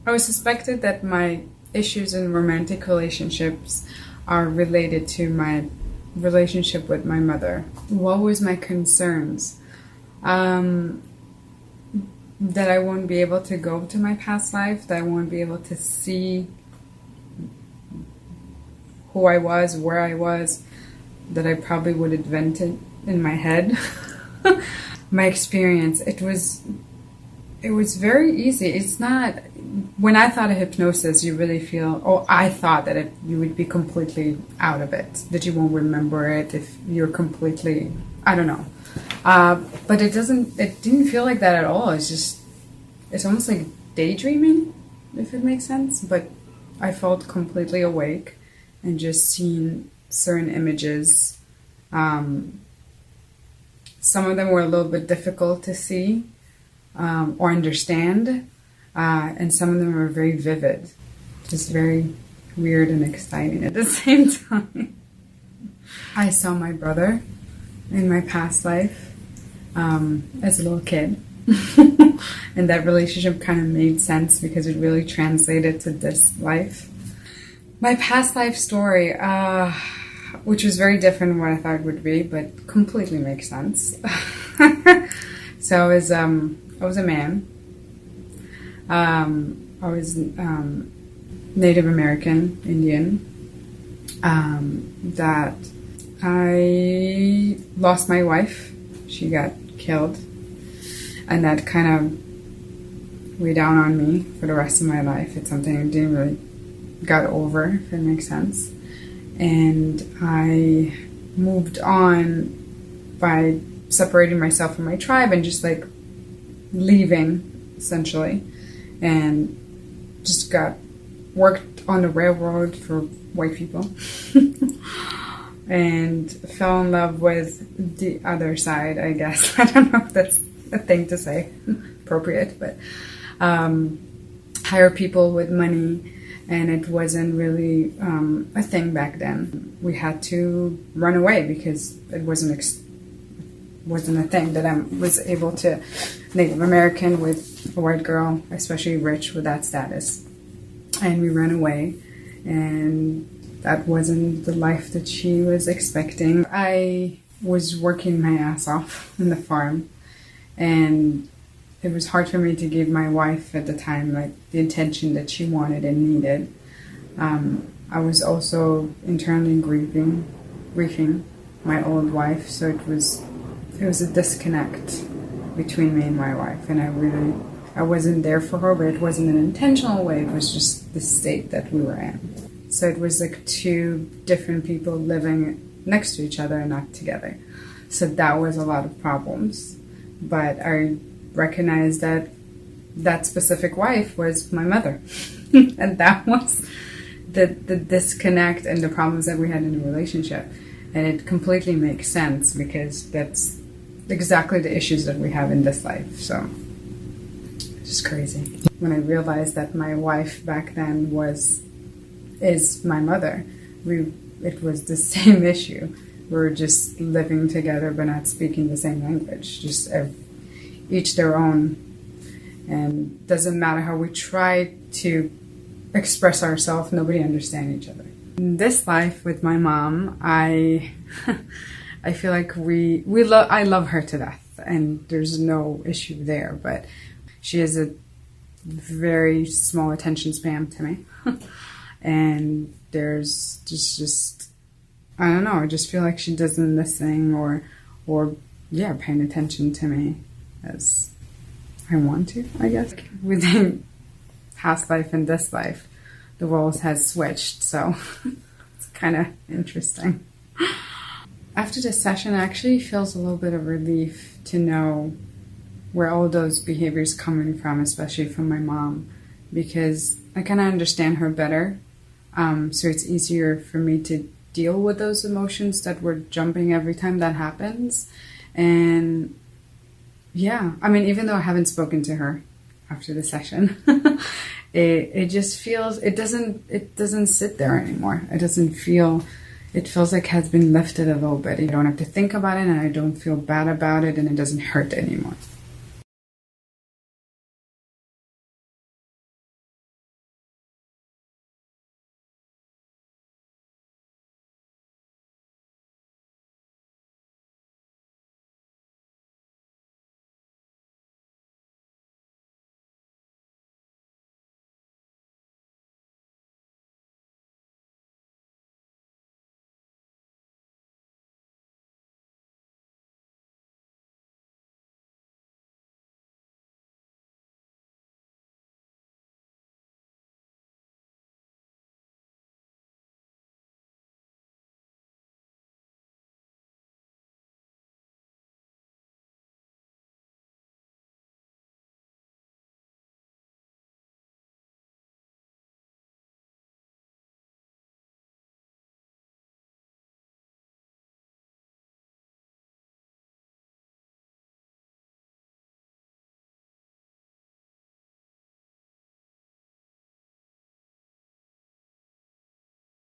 I was suspected that my issues in romantic relationships are related to my relationship with my mother. What was my concerns? That I won't be able to go to my past life, that I won't be able to see who I was, where I was, that I probably would invent it in my head. My experience, it was very easy. It's not, when I thought of hypnosis, you really feel, I thought that you would be completely out of it, that you won't remember it if you're completely, I don't know. But it didn't feel like that at all. It's almost like daydreaming, if it makes sense. But I felt completely awake and just seeing certain images. Some of them were a little bit difficult to see or understand, and some of them were very vivid, just very weird and exciting at the same time. I saw my brother in my past life as a little kid, and that relationship kind of made sense because it really translated to this life. My past life story, which was very different from what I thought it would be, but completely makes sense. So I was a man. I was Native American, Indian. That I lost my wife. She got killed. And that kind of weighed down on me for the rest of my life. It's something I didn't really got over, if it makes sense. And I moved on by separating myself from my tribe and just like leaving, essentially, and just worked on the railroad for white people and fell in love with the other side, I guess. I don't know if that's a thing to say, appropriate, but hire people with money. And it wasn't really a thing back then. We had to run away because it wasn't a thing that I was able to, Native American with a white girl, especially rich with that status. And we ran away, and that wasn't the life that she was expecting. I was working my ass off in the farm, and it was hard for me to give my wife at the time like the attention that she wanted and needed. I was also internally grieving my old wife, so it was a disconnect between me and my wife, and I wasn't there for her, but it wasn't an intentional way. It was just the state that we were in. So it was like two different people living next to each other and not together. So that was a lot of problems. But I recognized that specific wife was my mother. And that was the disconnect and the problems that we had in the relationship. And it completely makes sense because that's exactly the issues that we have in this life. So it's just crazy. When I realized that my wife back then is my mother, it was the same issue. We were just living together but not speaking the same language. Just each their own, and doesn't matter how we try to express ourselves, nobody understands each other. In this life with my mom, I feel like I love her to death, and there's no issue there, but she has a very small attention span to me. And there's just I don't know, I just feel like she doesn't listen or paying attention to me as I want to, I guess. Within past life and this life, the roles has switched, so it's kind of interesting. After this session, it actually feels a little bit of relief to know where all those behaviors coming from, especially from my mom, because I kind of understand her better. So it's easier for me to deal with those emotions that were jumping every time that happens. And yeah, I mean, even though I haven't spoken to her after the session, it just feels, it doesn't sit there anymore. It feels like it has been lifted a little bit. You don't have to think about it, and I don't feel bad about it, and it doesn't hurt anymore.